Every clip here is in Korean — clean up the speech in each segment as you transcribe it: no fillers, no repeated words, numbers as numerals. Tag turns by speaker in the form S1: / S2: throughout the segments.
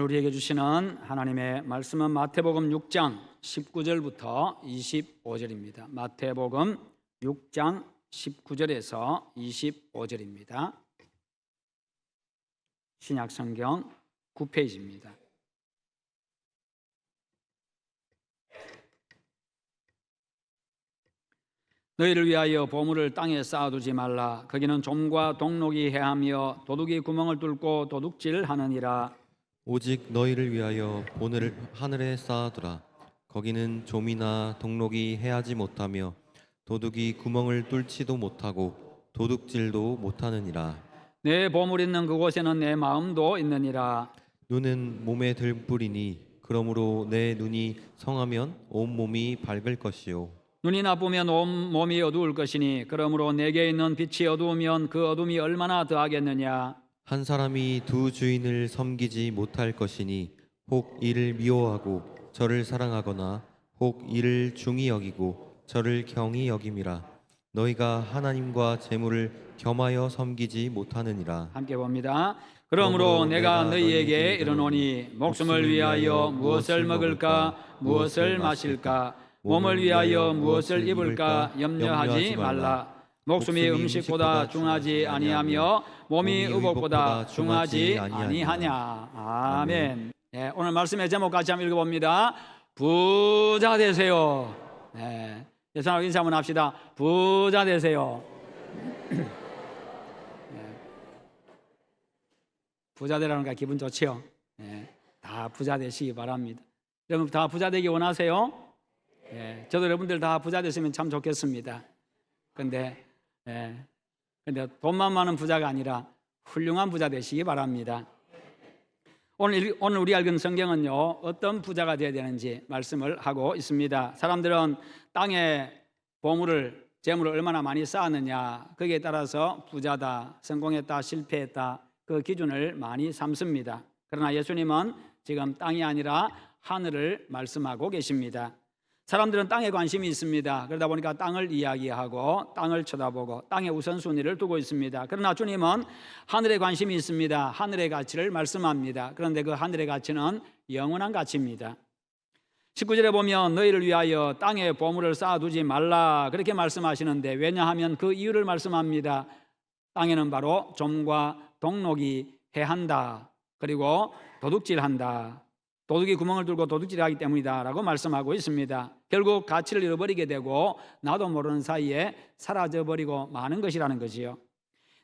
S1: 오늘 우리에게 주시는 하나님의 말씀은 마태복음 6장 19절부터 25절입니다. 마태복음 6장 19절에서 25절입니다. 신약성경 9페이지입니다. 너희를 위하여 보물을 땅에 쌓아두지 말라. 거기는 좀과 동록이 해하며 도둑이 구멍을 뚫고 도둑질하느니라.
S2: 오직 너희를 위하여 보물을 하늘에 쌓아두라. 거기는 좀이나 동록이 해하지 못하며 도둑이 구멍을 뚫지도 못하고 도둑질도 못하느니라.
S1: 내 보물 있는 그곳에는 내 마음도 있느니라.
S2: 눈은 몸의 들불이니 그러므로 내 눈이 성하면 온 몸이 밝을 것이요
S1: 눈이 나쁘면 온 몸이 어두울 것이니 그러므로 내게 있는 빛이 어두우면 그 어둠이 얼마나 더하겠느냐.
S2: 한 사람이 두 주인을 섬기지 못할 것이니 혹 이를 미워하고 저를 사랑하거나 혹 이를 중히 여기고 저를 경히 여김이라. 너희가 하나님과 재물을 겸하여 섬기지 못하느니라.
S1: 함께 봅니다. 그러므로 내가 너희에게 이르노니 목숨을 위하여 무엇을 먹을까 무엇을 마실까 몸을 위하여 무엇을 입을까 염려하지 말라. 목숨이 음식보다 중하지 아니하며 몸이 의복보다 중하지 아니하냐. 아멘. 네, 오늘 말씀의 제목 같이 한번 읽어봅니다. 부자 되세요. 네, 예수님하고 인사 한번 합시다. 부자 되세요. 네. 부자 되라니까 기분 좋지요. 네, 다 부자 되시기 바랍니다. 여러분 다 부자 되기 원하세요? 네, 저도 여러분들 다 부자 됐으면 참 좋겠습니다. 근데 돈만 많은 부자가 아니라 훌륭한 부자 되시기 바랍니다. 오늘 우리 읽은 성경은요, 어떤 부자가 되어야 되는지 말씀을 하고 있습니다. 사람들은 땅에 보물을, 재물을 얼마나 많이 쌓았느냐, 거기에 따라서 부자다, 성공했다, 실패했다, 그 기준을 많이 삼습니다. 그러나 예수님은 지금 땅이 아니라 하늘을 말씀하고 계십니다. 사람들은 땅에 관심이 있습니다. 그러다 보니까 땅을 이야기하고 땅을 쳐다보고 땅에 우선순위를 두고 있습니다. 그러나 주님은 하늘에 관심이 있습니다. 하늘의 가치를 말씀합니다. 그런데 그 하늘의 가치는 영원한 가치입니다. 19절에 보면 너희를 위하여 땅에 보물을 쌓아두지 말라 그렇게 말씀하시는데, 왜냐하면 그 이유를 말씀합니다. 땅에는 바로 좀과 동록이 해한다, 그리고 도둑질한다, 도둑이 구멍을 뚫고 도둑질하기 때문이다 라고 말씀하고 있습니다. 결국 가치를 잃어버리게 되고 나도 모르는 사이에 사라져버리고 마는 것이라는 거지요.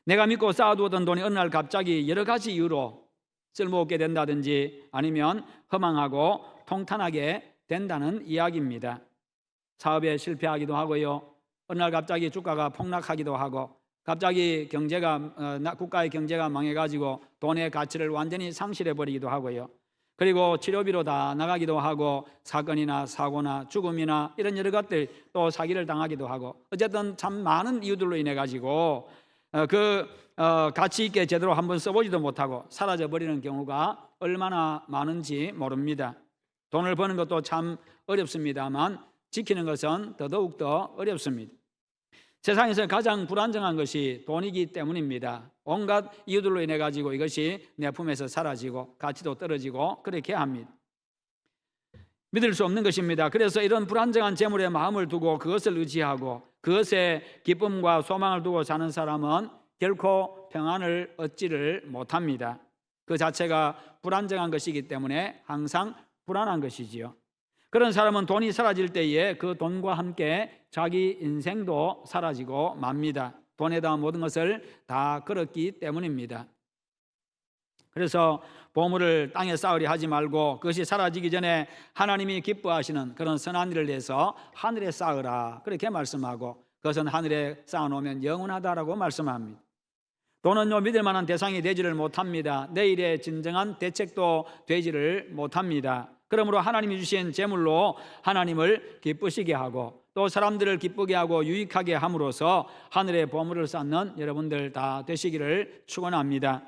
S1: 내가 믿고 쌓아두었던 돈이 어느 날 갑자기 여러 가지 이유로 쓸모없게 된다든지 아니면 허망하고 통탄하게 된다는 이야기입니다. 사업에 실패하기도 하고요, 어느 날 갑자기 주가가 폭락하기도 하고, 갑자기 국가의 경제가 망해가지고 돈의 가치를 완전히 상실해버리기도 하고요, 그리고 치료비로 다 나가기도 하고, 사건이나 사고나 죽음이나 이런 여러 것들, 또 사기를 당하기도 하고, 어쨌든 참 많은 이유들로 인해 가지고 가치 있게 제대로 한번 써보지도 못하고 사라져버리는 경우가 얼마나 많은지 모릅니다. 돈을 버는 것도 참 어렵습니다만 지키는 것은 더더욱더 어렵습니다. 세상에서 가장 불안정한 것이 돈이기 때문입니다. 온갖 이유들로 인해 가지고 이것이 내 품에서 사라지고 가치도 떨어지고 그렇게 합니다. 믿을 수 없는 것입니다. 그래서 이런 불안정한 재물에 마음을 두고 그것을 의지하고 그것에 기쁨과 소망을 두고 사는 사람은 결코 평안을 얻지를 못합니다. 그 자체가 불안정한 것이기 때문에 항상 불안한 것이지요. 그런 사람은 돈이 사라질 때에 그 돈과 함께 자기 인생도 사라지고 맙니다. 돈에다 모든 것을 다 걸었기 때문입니다. 그래서 보물을 땅에 쌓으려 하지 말고 그것이 사라지기 전에 하나님이 기뻐하시는 그런 선한 일을 위해서 하늘에 쌓으라 그렇게 말씀하고, 그것은 하늘에 쌓아놓으면 영원하다라고 말씀합니다. 돈은요, 믿을 만한 대상이 되지를 못합니다. 내일의 진정한 대책도 되지를 못합니다. 그러므로 하나님이 주신 재물로 하나님을 기쁘시게 하고 또 사람들을 기쁘게 하고 유익하게 함으로써 하늘의 보물을 쌓는 여러분들 다 되시기를 축원합니다.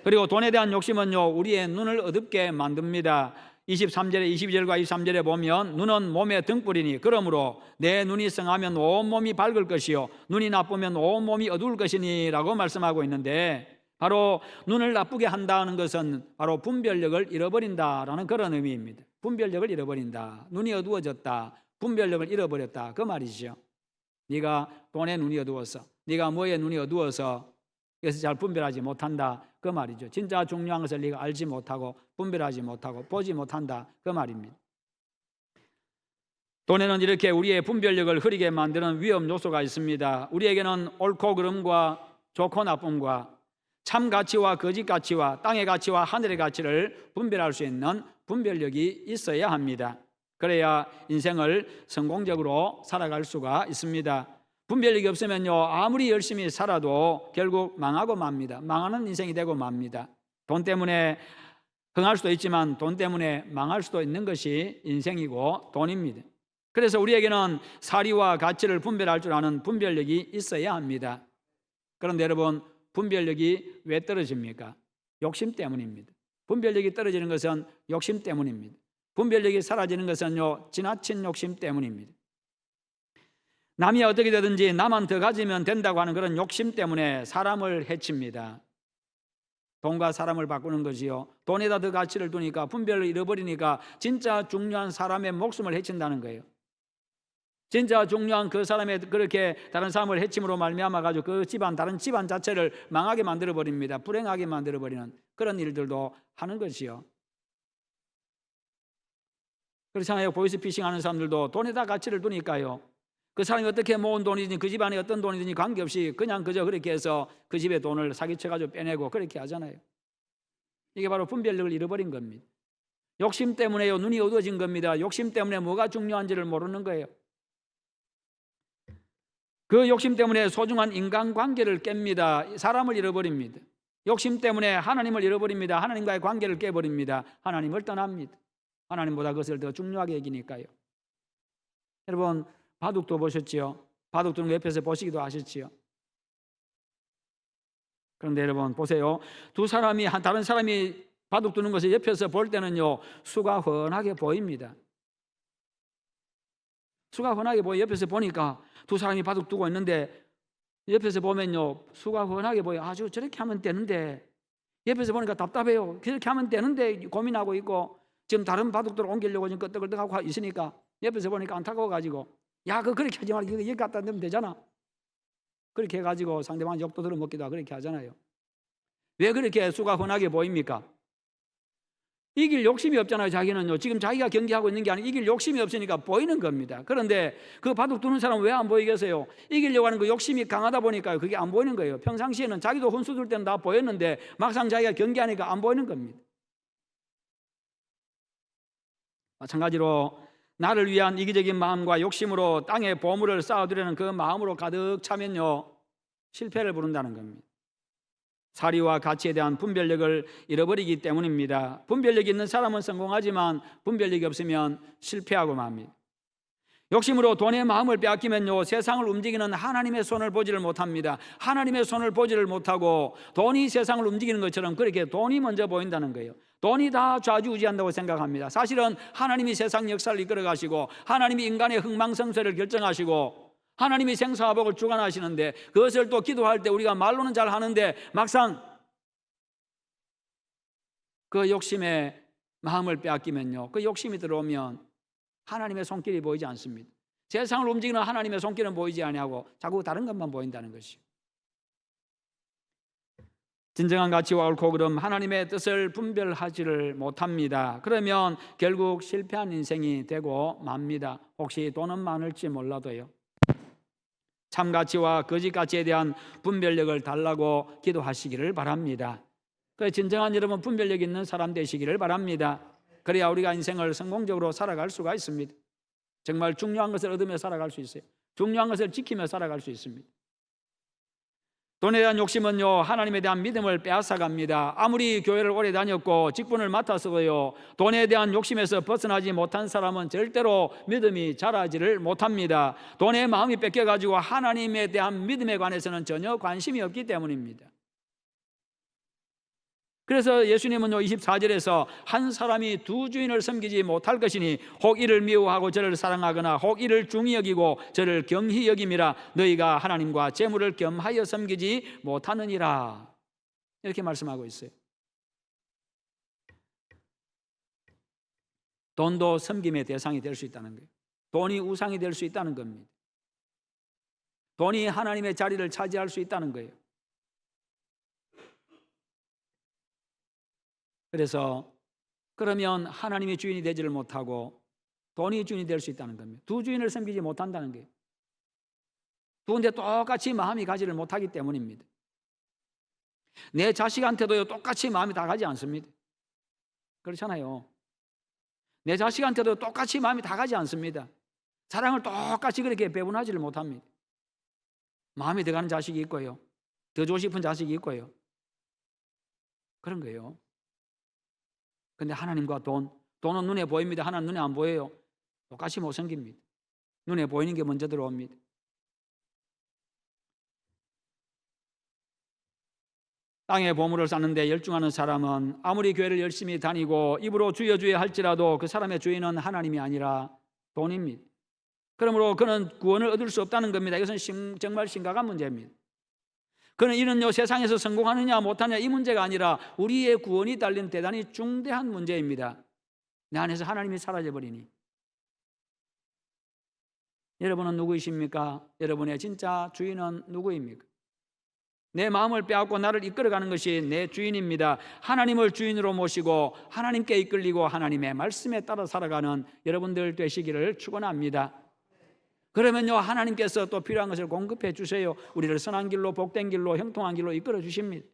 S1: 그리고 돈에 대한 욕심은요, 우리의 눈을 어둡게 만듭니다. 23절에 22절과 23절에 보면 눈은 몸의 등불이니 그러므로 내 눈이 성하면 온 몸이 밝을 것이요 눈이 나쁘면 온 몸이 어두울 것이니 라고 말씀하고 있는데, 바로 눈을 나쁘게 한다는 것은 바로 분별력을 잃어버린다라는 그런 의미입니다. 분별력을 잃어버린다. 눈이 어두워졌다. 분별력을 잃어버렸다. 그 말이죠. 네가 돈에 눈이 어두워서, 네가 뭐에 눈이 어두워서 그래서 잘 분별하지 못한다. 그 말이죠. 진짜 중요한 것을 네가 알지 못하고 분별하지 못하고 보지 못한다. 그 말입니다. 돈에는 이렇게 우리의 분별력을 흐리게 만드는 위험 요소가 있습니다. 우리에게는 옳고 그름과 좋고 나쁨과 참 가치와 거짓 가치와 땅의 가치와 하늘의 가치를 분별할 수 있는 분별력이 있어야 합니다. 그래야 인생을 성공적으로 살아갈 수가 있습니다. 분별력이 없으면요, 아무리 열심히 살아도 결국 망하고 맙니다. 망하는 인생이 되고 맙니다. 돈 때문에 흥할 수도 있지만 돈 때문에 망할 수도 있는 것이 인생이고 돈입니다. 그래서 우리에게는 사리와 가치를 분별할 줄 아는 분별력이 있어야 합니다. 그런데 여러분, 분별력이 왜 떨어집니까? 욕심 때문입니다. 분별력이 떨어지는 것은 욕심 때문입니다. 분별력이 사라지는 것은요, 지나친 욕심 때문입니다. 남이 어떻게 되든지 나만 더 가지면 된다고 하는 그런 욕심 때문에 사람을 해칩니다. 돈과 사람을 바꾸는 것이요, 돈에다 더 가치를 두니까 분별을 잃어버리니까 진짜 중요한 사람의 목숨을 해친다는 거예요. 진짜 중요한 그 사람의 그렇게 다른 사람을 해침으로 말미암아 가지고 그 집안, 다른 집안 자체를 망하게 만들어 버립니다. 불행하게 만들어 버리는 그런 일들도 하는 것이요. 그렇잖아요. 보이스피싱 하는 사람들도 돈에다 가치를 두니까요, 그 사람이 어떻게 모은 돈이든지 그 집안에 어떤 돈이든지 관계없이 그냥 그저 그렇게 해서 그 집의 돈을 사기쳐가지고 빼내고 그렇게 하잖아요. 이게 바로 분별력을 잃어버린 겁니다. 욕심 때문에요, 눈이 어두워진 겁니다. 욕심 때문에 뭐가 중요한지를 모르는 거예요. 그 욕심 때문에 소중한 인간관계를 깹니다. 사람을 잃어버립니다. 욕심 때문에 하나님을 잃어버립니다. 하나님과의 관계를 깨버립니다. 하나님을 떠납니다. 하나님보다 그것을 더 중요하게 여기니까요. 여러분, 바둑도 보셨지요? 바둑 두는 거 옆에서 보시기도 하셨지요? 그런데 여러분 보세요. 두 사람이, 다른 사람이 바둑 두는 것을 옆에서 볼 때는요, 수가 훤하게 보입니다. 수가 훤하게 보여. 옆에서 보니까 두 사람이 바둑 두고 있는데 옆에서 보면요, 수가 훤하게 보여. 아주 저렇게 하면 되는데, 옆에서 보니까 답답해요. 그렇게 하면 되는데 고민하고 있고, 지금 다른 바둑들을 옮기려고 지금 끄떡끄떡하고 있으니까 옆에서 보니까 안타까워가지고, 야, 그렇게 하지 말고 여기 갖다 넣으면 되잖아. 그렇게 해가지고 상대방 욕도 들어먹기도 하고 그렇게 하잖아요. 왜 그렇게 수가 훤하게 보입니까? 이길 욕심이 없잖아요. 자기는요, 지금 자기가 경기하고 있는 게 아니고 이길 욕심이 없으니까 보이는 겁니다. 그런데 그 바둑 두는 사람은 왜 안 보이겠어요? 이기려고 하는 그 욕심이 강하다 보니까요, 그게 안 보이는 거예요. 평상시에는 자기도 혼수 둘 때는 다 보였는데 막상 자기가 경기하니까 안 보이는 겁니다. 마찬가지로 나를 위한 이기적인 마음과 욕심으로 땅에 보물을 쌓아두려는 그 마음으로 가득 차면요, 실패를 부른다는 겁니다. 사리와 가치에 대한 분별력을 잃어버리기 때문입니다. 분별력이 있는 사람은 성공하지만 분별력이 없으면 실패하고 맙니다. 욕심으로 돈의 마음을 빼앗기면요, 세상을 움직이는 하나님의 손을 보지를 못합니다. 하나님의 손을 보지를 못하고 돈이 세상을 움직이는 것처럼 그렇게 돈이 먼저 보인다는 거예요. 돈이 다 좌지우지한다고 생각합니다. 사실은 하나님이 세상 역사를 이끌어 가시고 하나님이 인간의 흥망성쇠를 결정하시고 하나님이 생사화복을 주관하시는데, 그것을 또 기도할 때 우리가 말로는 잘 하는데 막상 그 욕심에 마음을 빼앗기면요, 그 욕심이 들어오면 하나님의 손길이 보이지 않습니다. 세상을 움직이는 하나님의 손길은 보이지 아니하고 자꾸 다른 것만 보인다는 것이요. 진정한 가치와 옳고 그름, 하나님의 뜻을 분별하지를 못합니다. 그러면 결국 실패한 인생이 되고 맙니다. 혹시 돈은 많을지 몰라도요, 참 가치와 거짓 가치에 대한 분별력을 달라고 기도하시기를 바랍니다. 그래서 진정한 여러분 분별력 있는 사람 되시기를 바랍니다. 그래야 우리가 인생을 성공적으로 살아갈 수가 있습니다. 정말 중요한 것을 얻으며 살아갈 수 있어요. 중요한 것을 지키며 살아갈 수 있습니다. 돈에 대한 욕심은요, 하나님에 대한 믿음을 빼앗아갑니다. 아무리 교회를 오래 다녔고 직분을 맡았어도요, 돈에 대한 욕심에서 벗어나지 못한 사람은 절대로 믿음이 자라지를 못합니다. 돈의 마음이 뺏겨가지고 하나님에 대한 믿음에 관해서는 전혀 관심이 없기 때문입니다. 그래서 예수님은요, 24절에서 한 사람이 두 주인을 섬기지 못할 것이니 혹 이를 미워하고 저를 사랑하거나 혹 이를 중히 여기고 저를 경히 여김이라. 너희가 하나님과 재물을 겸하여 섬기지 못하느니라. 이렇게 말씀하고 있어요. 돈도 섬김의 대상이 될 수 있다는 거예요. 돈이 우상이 될 수 있다는 겁니다. 돈이 하나님의 자리를 차지할 수 있다는 거예요. 그래서 그러면 하나님이 주인이 되지를 못하고 돈이 주인이 될 수 있다는 겁니다. 두 주인을 섬기지 못한다는 거예요. 두 군데 똑같이 마음이 가지를 못하기 때문입니다. 내 자식한테도 똑같이 마음이 다 가지 않습니다. 그렇잖아요. 내 자식한테도 똑같이 마음이 다 가지 않습니다. 사랑을 똑같이 그렇게 배분하지를 못합니다. 마음이 더 가는 자식이 있고요, 더 주고 싶은 자식이 있고요, 그런 거예요. 근데 하나님과 돈은 눈에 보입니다. 하나는 눈에 안 보여요. 똑같이 못 섬깁니다. 눈에 보이는 게 먼저 들어옵니다. 땅에 보물을 쌓는데 열중하는 사람은 아무리 교회를 열심히 다니고 입으로 주여 주여 할지라도 그 사람의 주인은 하나님이 아니라 돈입니다. 그러므로 그는 구원을 얻을 수 없다는 겁니다. 이것은 정말 심각한 문제입니다. 그는 이는요, 세상에서 성공하느냐 못하느냐 이 문제가 아니라 우리의 구원이 달린 대단히 중대한 문제입니다. 내 안에서 하나님이 사라져버리니. 여러분은 누구이십니까? 여러분의 진짜 주인은 누구입니까? 내 마음을 빼앗고 나를 이끌어가는 것이 내 주인입니다. 하나님을 주인으로 모시고 하나님께 이끌리고 하나님의 말씀에 따라 살아가는 여러분들 되시기를 축원합니다. 그러면요, 하나님께서 또 필요한 것을 공급해 주세요. 우리를 선한 길로, 복된 길로, 형통한 길로 이끌어 주십니다.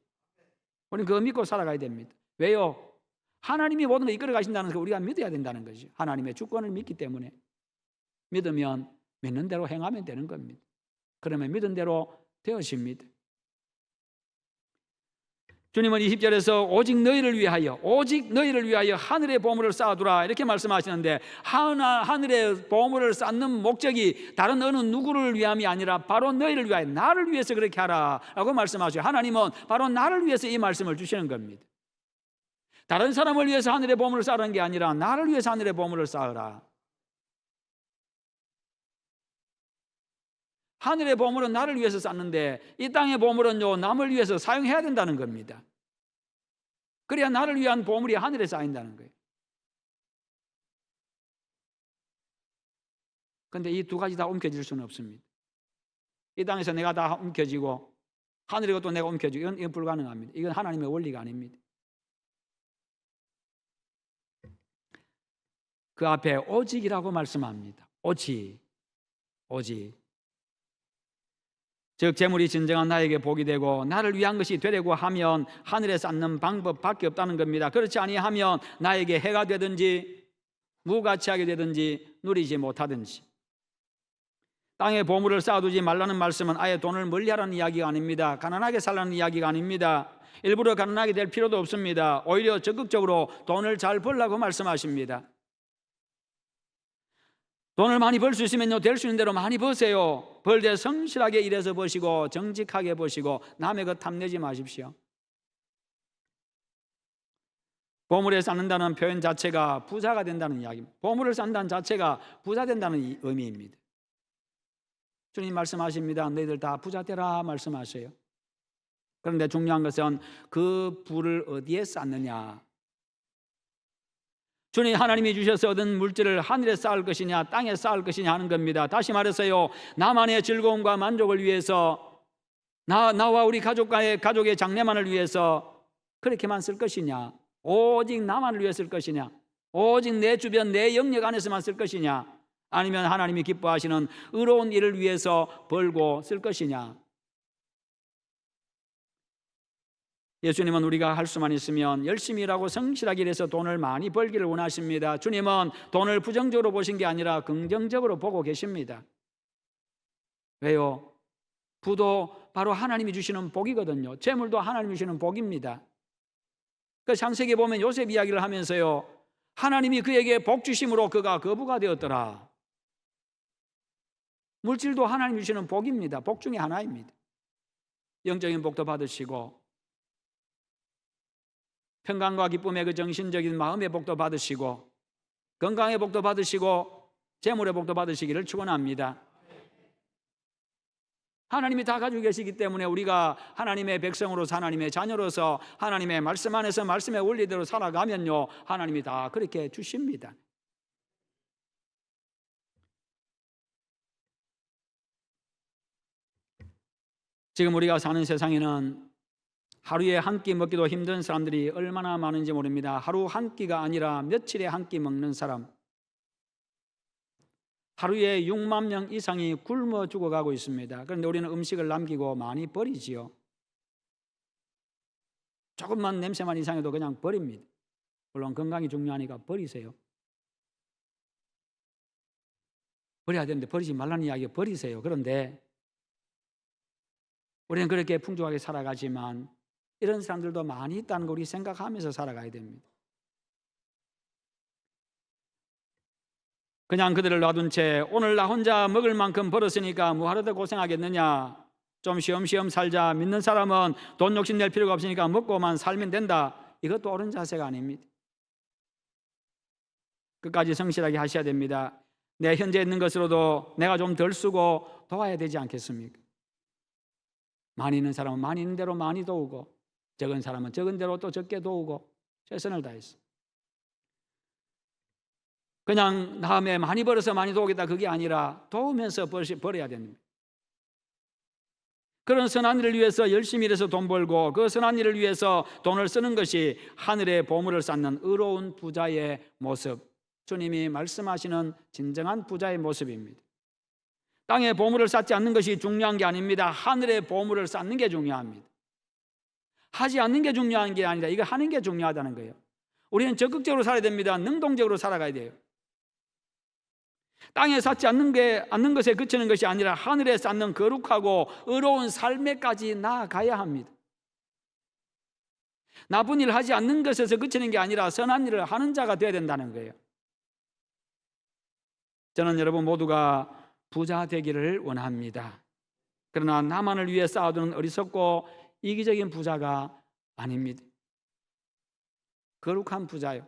S1: 우리는 그거 믿고 살아가야 됩니다. 왜요? 하나님이 모든 걸 이끌어 가신다는 걸 우리가 믿어야 된다는 거죠. 하나님의 주권을 믿기 때문에. 믿으면 믿는 대로 행하면 되는 겁니다. 그러면 믿은 대로 되어집니다. 주님은 20절에서 오직 너희를 위하여 하늘의 보물을 쌓아두라 이렇게 말씀하시는데, 하늘의 보물을 쌓는 목적이 다른 어느 누구를 위함이 아니라 바로 너희를 위하여, 나를 위해서 그렇게 하라 라고 말씀하셔요. 하나님은 바로 나를 위해서 이 말씀을 주시는 겁니다. 다른 사람을 위해서 하늘의 보물을 쌓는 게 아니라 나를 위해서 하늘의 보물을 쌓으라. 하늘의 보물은 나를 위해서 쌓는데 이 땅의 보물은요, 남을 위해서 사용해야 된다는 겁니다. 그래야 나를 위한 보물이 하늘에 쌓인다는 거예요. 그런데 이 두 가지 다 움켜질 수는 없습니다. 이 땅에서 내가 다 움켜지고 하늘의 것도 내가 움켜지고 이건 불가능합니다. 이건 하나님의 원리가 아닙니다. 그 앞에 오직이라고 말씀합니다. 오직. 즉 재물이 진정한 나에게 복이 되고 나를 위한 것이 되려고 하면 하늘에 쌓는 방법밖에 없다는 겁니다. 그렇지 아니하면 나에게 해가 되든지 무가치하게 되든지 누리지 못하든지. 땅에 보물을 쌓아두지 말라는 말씀은 아예 돈을 멀리하라는 이야기가 아닙니다. 가난하게 살라는 이야기가 아닙니다. 일부러 가난하게 될 필요도 없습니다. 오히려 적극적으로 돈을 잘 벌라고 말씀하십니다. 돈을 많이 벌 수 있으면요, 될 수 있는 대로 많이 버세요. 벌 때 성실하게 일해서 버시고 정직하게 버시고 남의 것 탐내지 마십시오. 보물에 쌓는다는 표현 자체가 부자가 된다는 이야기입니다. 보물을 쌓는다는 자체가 부자 된다는 의미입니다. 주님 말씀하십니다. 너희들 다 부자 되라 말씀하세요. 그런데 중요한 것은 그 부를 어디에 쌓느냐. 주님 하나님이 주셔서 얻은 물질을 하늘에 쌓을 것이냐 땅에 쌓을 것이냐 하는 겁니다. 다시 말해서요, 나만의 즐거움과 만족을 위해서, 나와 우리 가족의 장래만을 위해서 그렇게만 쓸 것이냐, 오직 나만을 위해 쓸 것이냐, 오직 내 주변 내 영역 안에서만 쓸 것이냐, 아니면 하나님이 기뻐하시는 의로운 일을 위해서 벌고 쓸 것이냐. 예수님은 우리가 할 수만 있으면 열심히 일하고 성실하게 일해서 돈을 많이 벌기를 원하십니다. 주님은 돈을 부정적으로 보신 게 아니라 긍정적으로 보고 계십니다. 왜요? 부도 바로 하나님이 주시는 복이거든요. 재물도 하나님이 주시는 복입니다. 그 창세기에 보면 요셉 이야기를 하면서요, 하나님이 그에게 복 주심으로 그가 거부가 되었더라. 물질도 하나님이 주시는 복입니다. 복 중에 하나입니다. 영적인 복도 받으시고 평강과 기쁨의 그 정신적인 마음의 복도 받으시고 건강의 복도 받으시고 재물의 복도 받으시기를 축원합니다. 하나님이 다 가지고 계시기 때문에 우리가 하나님의 백성으로서 하나님의 자녀로서 하나님의 말씀 안에서 말씀의 원리대로 살아가면요, 하나님이 다 그렇게 주십니다. 지금 우리가 사는 세상에는 하루에 한 끼 먹기도 힘든 사람들이 얼마나 많은지 모릅니다. 하루 한 끼가 아니라 며칠에 한 끼 먹는 사람, 하루에 6만 명 이상이 굶어 죽어가고 있습니다. 그런데 우리는 음식을 남기고 많이 버리지요. 조금만 냄새만 이상해도 그냥 버립니다. 물론 건강이 중요하니까 버리세요. 버려야 되는데 버리지 말라는 이야기가 버리세요. 그런데 우리는 그렇게 풍족하게 살아가지만 이런 사람들도 많이 있다는 걸 우리 생각하면서 살아가야 됩니다. 그냥 그들을 놔둔 채 오늘 나 혼자 먹을 만큼 벌었으니까 뭐하러 더 고생하겠느냐, 좀 쉬엄쉬엄 살자, 믿는 사람은 돈 욕심 낼 필요가 없으니까 먹고만 살면 된다, 이것도 옳은 자세가 아닙니다. 끝까지 성실하게 하셔야 됩니다. 내 현재 있는 것으로도 내가 좀 덜 쓰고 도와야 되지 않겠습니까? 많이 있는 사람은 많이 있는 대로 많이 도우고, 적은 사람은 적은 대로 또 적게 도우고, 최선을 다했어. 그냥 다음에 많이 벌어서 많이 도우겠다, 그게 아니라 도우면서 벌어야 됩니다. 그런 선한 일을 위해서 열심히 일해서 돈 벌고, 그 선한 일을 위해서 돈을 쓰는 것이 하늘의 보물을 쌓는 의로운 부자의 모습, 주님이 말씀하시는 진정한 부자의 모습입니다. 땅에 보물을 쌓지 않는 것이 중요한 게 아닙니다. 하늘의 보물을 쌓는 게 중요합니다. 하지 않는 게 중요한 게 아니라 이거 하는 게 중요하다는 거예요. 우리는 적극적으로 살아야 됩니다. 능동적으로 살아가야 돼요. 땅에 쌓지 않는 것에 그치는 것이 아니라 하늘에 쌓는 거룩하고 의로운 삶에까지 나아가야 합니다. 나쁜 일을 하지 않는 것에서 그치는 게 아니라 선한 일을 하는 자가 되어야 된다는 거예요. 저는 여러분 모두가 부자 되기를 원합니다. 그러나 나만을 위해 쌓아두는 어리석고 이기적인 부자가 아닙니다. 거룩한 부자요.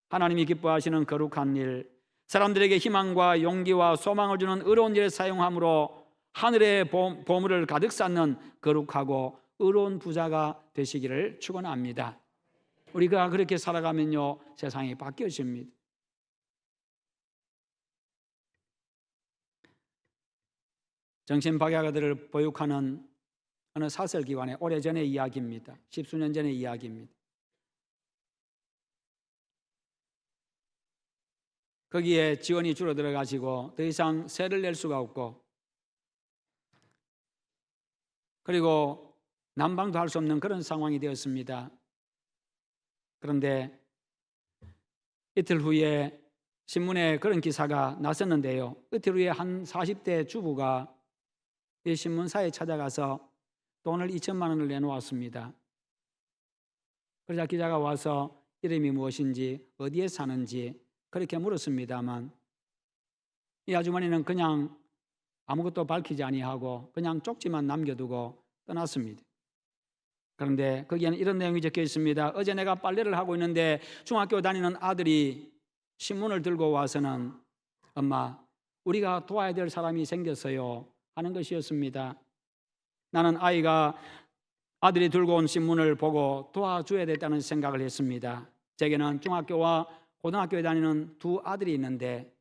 S1: 하나님이 기뻐하시는 거룩한 일, 사람들에게 희망과 용기와 소망을 주는 의로운 일에 사용함으로 하늘의 보물을 가득 쌓는 거룩하고 의로운 부자가 되시기를 축원합니다. 우리가 그렇게 살아가면요, 세상이 바뀌어집니다. 정신박약아들을 보육하는 어느 사설기관의 오래전의 이야기입니다. 십수년 전의 이야기입니다. 거기에 지원이 줄어들어 가지고 더 이상 세를 낼 수가 없고, 그리고 난방도 할 수 없는 그런 상황이 되었습니다. 그런데 이틀 후에 신문에 그런 기사가 났었는데요, 이틀 후에 한 40대 주부가 이 신문사에 찾아가서 돈을 2천만 원을 내놓았습니다. 그러자 기자가 와서 이름이 무엇인지, 어디에 사는지 그렇게 물었습니다만, 이 아주머니는 그냥 아무것도 밝히지 아니하고 그냥 쪽지만 남겨두고 떠났습니다. 그런데 거기에는 이런 내용이 적혀 있습니다. 어제 내가 빨래를 하고 있는데 중학교 다니는 아들이 신문을 들고 와서는 엄마, 우리가 도와야 될 사람이 생겼어요 하는 것이었습니다. 나는 아들이 들고 온 신문을 보고 도와줘야 됐다는 생각을 했습니다. 제게는 중학교와 고등학교에 다니는 두 아들이 있는데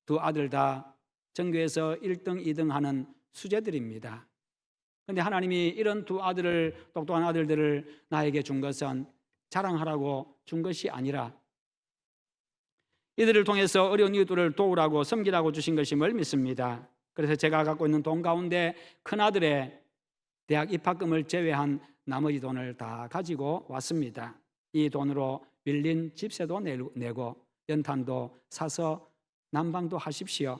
S1: 두 아들 다 전교에서 1등, 2등 하는 수재들입니다. 그런데 하나님이 이런 두 아들을, 똑똑한 아들들을 나에게 준 것은 자랑하라고 준 것이 아니라 이들을 통해서 어려운 이웃들을 도우라고 섬기라고 주신 것임을 믿습니다. 그래서 제가 갖고 있는 돈 가운데 큰아들의 대학 입학금을 제외한 나머지 돈을 다 가지고 왔습니다. 이 돈으로 빌린 집세도 내고 연탄도 사서 난방도 하십시오.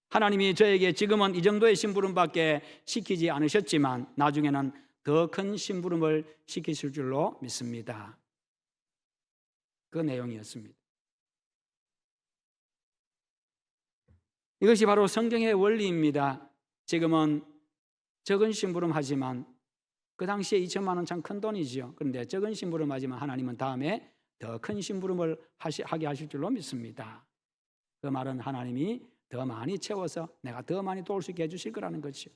S1: 하나님이 저에게 지금은 이 정도의 심부름밖에 시키지 않으셨지만 나중에는 더 큰 심부름을 시키실 줄로 믿습니다. 그 내용이었습니다. 이것이 바로 성경의 원리입니다. 지금은 적은 심부름 하지만 그 당시에 2천만 원 참 큰 돈이죠. 그런데 적은 심부름 하지만 하나님은 다음에 더 큰 심부름을 하게 하실 줄로 믿습니다. 그 말은 하나님이 더 많이 채워서 내가 더 많이 도울 수 있게 해주실 거라는 거죠.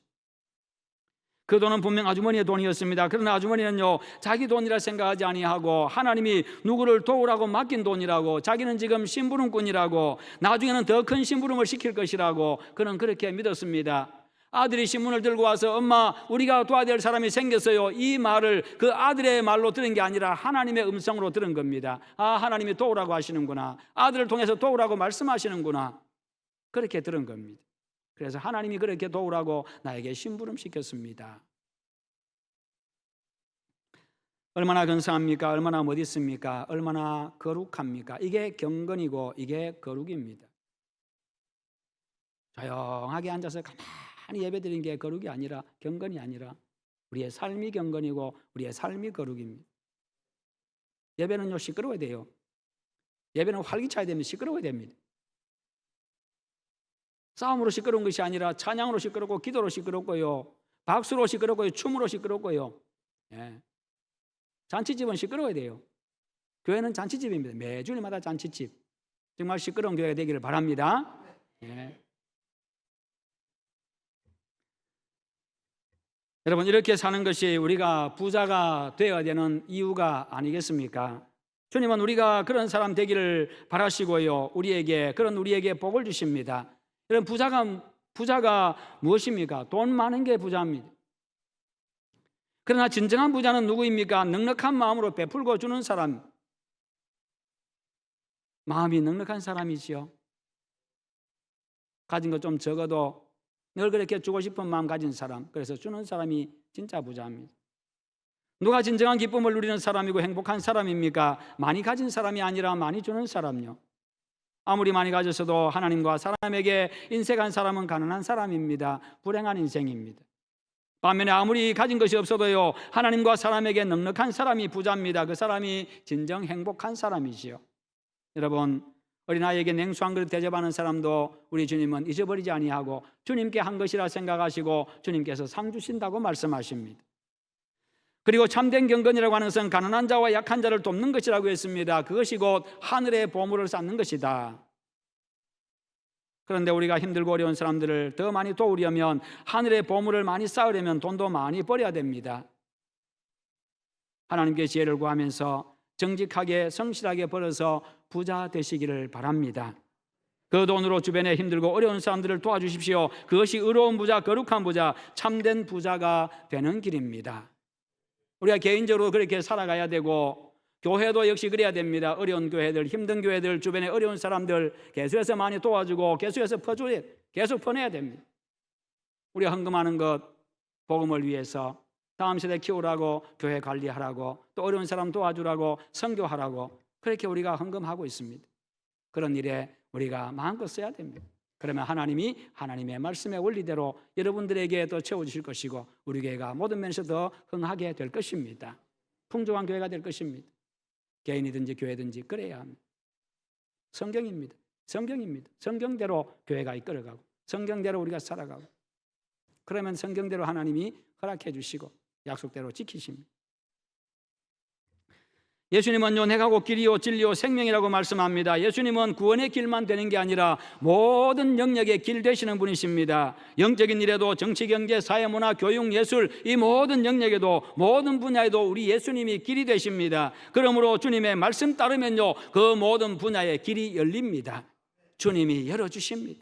S1: 그 돈은 분명 아주머니의 돈이었습니다. 그러나 아주머니는요, 자기 돈이라 생각하지 아니하고 하나님이 누구를 도우라고 맡긴 돈이라고, 자기는 지금 심부름꾼이라고, 나중에는 더 큰 심부름을 시킬 것이라고 그는 그렇게 믿었습니다. 아들이 신문을 들고 와서 엄마, 우리가 도와야 될 사람이 생겼어요. 이 말을 그 아들의 말로 들은 게 아니라 하나님의 음성으로 들은 겁니다. 아, 하나님이 도우라고 하시는구나. 아들을 통해서 도우라고 말씀하시는구나. 그렇게 들은 겁니다. 그래서 하나님이 그렇게 도우라고 나에게 심부름 시켰습니다. 얼마나 근사합니까? 얼마나 멋있습니까? 얼마나 거룩합니까? 이게 경건이고 이게 거룩입니다. 조용하게 앉아서 가만히 예배드리는 게 거룩이 아니라, 경건이 아니라 우리의 삶이 경건이고 우리의 삶이 거룩입니다. 예배는요, 시끄러워야 돼요. 예배는 활기차야 됩니다. 시끄러워야 됩니다. 싸움으로 시끄러운 것이 아니라 찬양으로 시끄럽고 기도로 시끄럽고요, 박수로 시끄럽고요, 춤으로 시끄럽고요. 예. 잔치집은 시끄러워야 돼요. 교회는 잔치집입니다. 매 주일마다 잔치집. 정말 시끄러운 교회가 되기를 바랍니다. 예. 여러분, 이렇게 사는 것이 우리가 부자가 되어야 되는 이유가 아니겠습니까? 주님은 우리가 그런 사람 되기를 바라시고요, 우리에게 복을 주십니다. 여러분, 부자가 무엇입니까? 돈 많은 게 부자입니다. 그러나 진정한 부자는 누구입니까? 넉넉한 마음으로 베풀고 주는 사람. 마음이 넉넉한 사람이지요. 가진 것 좀 적어도 늘 그렇게 주고 싶은 마음 가진 사람, 그래서 주는 사람이 진짜 부자입니다. 누가 진정한 기쁨을 누리는 사람이고 행복한 사람입니까? 많이 가진 사람이 아니라 많이 주는 사람요. 아무리 많이 가졌어도 하나님과 사람에게 인색한 사람은 가난한 사람입니다. 불행한 인생입니다. 반면에 아무리 가진 것이 없어도요, 하나님과 사람에게 넉넉한 사람이 부자입니다. 그 사람이 진정 행복한 사람이지요. 여러분, 어린아이에게 냉수 한 그릇 대접하는 사람도 우리 주님은 잊어버리지 아니하고 주님께 한 것이라 생각하시고 주님께서 상 주신다고 말씀하십니다. 그리고 참된 경건이라고 하는 것은 가난한 자와 약한 자를 돕는 것이라고 했습니다. 그것이 곧 하늘의 보물을 쌓는 것이다. 그런데 우리가 힘들고 어려운 사람들을 더 많이 도우려면, 하늘의 보물을 많이 쌓으려면 돈도 많이 벌어야 됩니다. 하나님께 지혜를 구하면서 정직하게 성실하게 벌어서 부자 되시기를 바랍니다. 그 돈으로 주변에 힘들고 어려운 사람들을 도와주십시오. 그것이 의로운 부자, 거룩한 부자, 참된 부자가 되는 길입니다. 우리가 개인적으로 그렇게 살아가야 되고, 교회도 역시 그래야 됩니다. 어려운 교회들, 힘든 교회들, 주변에 어려운 사람들 계속해서 많이 도와주고 계속 퍼내야 됩니다. 우리가 헌금하는 것 복음을 위해서, 다음 세대 키우라고, 교회 관리하라고, 또 어려운 사람 도와주라고, 선교하라고, 그렇게 우리가 헌금하고 있습니다. 그런 일에 우리가 마음껏 써야 됩니다. 그러면 하나님이 하나님의 말씀의 원리대로 여러분들에게 더 채워주실 것이고, 우리 교회가 모든 면에서 더 흥하게 될 것입니다. 풍족한 교회가 될 것입니다. 개인이든지 교회든지 그래야 합니다. 성경입니다. 성경대로 교회가 이끌어가고, 성경대로 우리가 살아가고, 그러면 성경대로 하나님이 허락해 주시고 약속대로 지키십니다. 예수님은요, 내가 곧 길이요 진리요 생명이라고 말씀합니다. 예수님은 구원의 길만 되는 게 아니라 모든 영역의 길 되시는 분이십니다. 영적인 일에도, 정치, 경제, 사회, 문화, 교육, 예술, 이 모든 영역에도, 모든 분야에도 우리 예수님이 길이 되십니다. 그러므로 주님의 말씀 따르면요, 그 모든 분야의 길이 열립니다. 주님이 열어주십니다.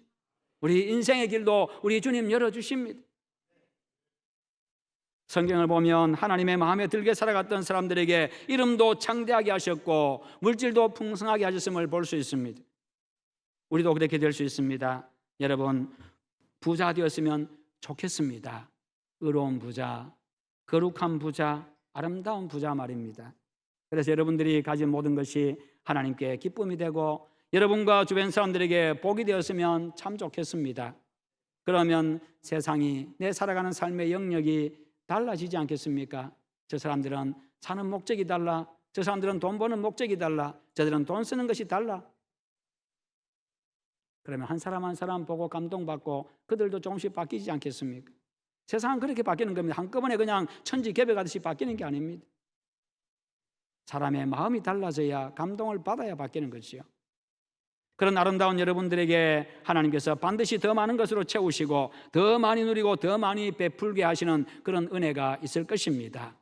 S1: 우리 인생의 길도 우리 주님 열어주십니다. 성경을 보면 하나님의 마음에 들게 살아갔던 사람들에게 이름도 창대하게 하셨고 물질도 풍성하게 하셨음을 볼 수 있습니다. 우리도 그렇게 될 수 있습니다. 여러분, 부자 되었으면 좋겠습니다. 의로운 부자, 거룩한 부자, 아름다운 부자 말입니다. 그래서 여러분들이 가진 모든 것이 하나님께 기쁨이 되고 여러분과 주변 사람들에게 복이 되었으면 참 좋겠습니다. 그러면 세상이, 내 살아가는 삶의 영역이 달라지지 않겠습니까? 저 사람들은 사는 목적이 달라, 저 사람들은 돈 버는 목적이 달라, 저들은 돈 쓰는 것이 달라. 그러면 한 사람 한 사람 보고 감동받고 그들도 조금씩 바뀌지 않겠습니까? 세상은 그렇게 바뀌는 겁니다. 한꺼번에 그냥 천지개벽하듯이 바뀌는 게 아닙니다. 사람의 마음이 달라져야, 감동을 받아야 바뀌는 것이요. 그런 아름다운 여러분들에게 하나님께서 반드시 더 많은 것으로 채우시고 더 많이 누리고 더 많이 베풀게 하시는 그런 은혜가 있을 것입니다.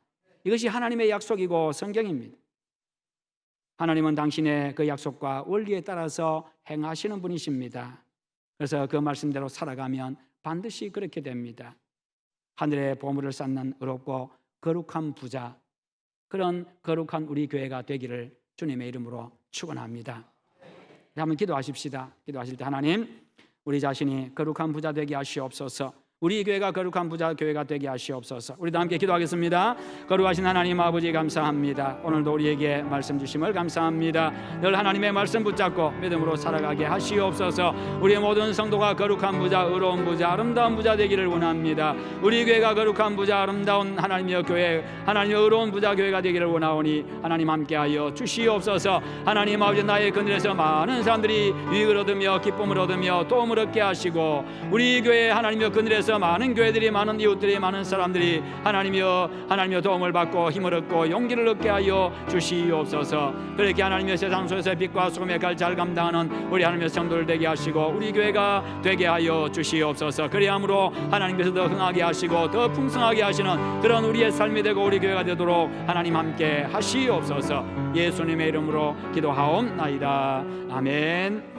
S1: 이것이 하나님의 약속이고 성경입니다. 하나님은 당신의 그 약속과 원리에 따라서 행하시는 분이십니다. 그래서 그 말씀대로 살아가면 반드시 그렇게 됩니다. 하늘의 보물을 쌓는 의롭고 거룩한 부자, 그런 거룩한 우리 교회가 되기를 주님의 이름으로 축원합니다. 한번 기도하십시다. 기도하실 때 하나님, 우리 자신이 거룩한 부자 되게 하시옵소서. 우리 교회가 거룩한 부자 교회가 되게 하시옵소서. 우리도 함께 기도하겠습니다. 거룩하신 하나님 아버지 감사합니다. 오늘도 우리에게 말씀 주심을 감사합니다. 늘 하나님의 말씀 붙잡고 믿음으로 살아가게 하시옵소서. 우리의 모든 성도가 거룩한 부자, 의로운 부자, 아름다운 부자 되기를 원합니다. 우리 교회가 거룩한 부자, 아름다운 하나님의 교회, 하나님의 의로운 부자 교회가 되기를 원하오니 하나님 함께하여 주시옵소서. 하나님 아버지, 나의 그늘에서 많은 사람들이 유익을 얻으며 기쁨을 얻으며 도움을 얻게 하시고 우리 교회 하나님의 그늘에서 많은 교회들이, 많은 이웃들이, 많은 사람들이 하나님의 도움을 받고 힘을 얻고 용기를 얻게 하여 주시옵소서. 그렇게 하나님의 세상 속에서 빛과 소금의 역할을 잘 감당하는 우리 하나님의 성도를 되게 하시고 우리 교회가 되게 하여 주시옵소서. 그리함으로 하나님께서 더 흥하게 하시고 더 풍성하게 하시는 그런 우리의 삶이 되고 우리 교회가 되도록 하나님 함께 하시옵소서. 예수님의 이름으로 기도하옵나이다. 아멘.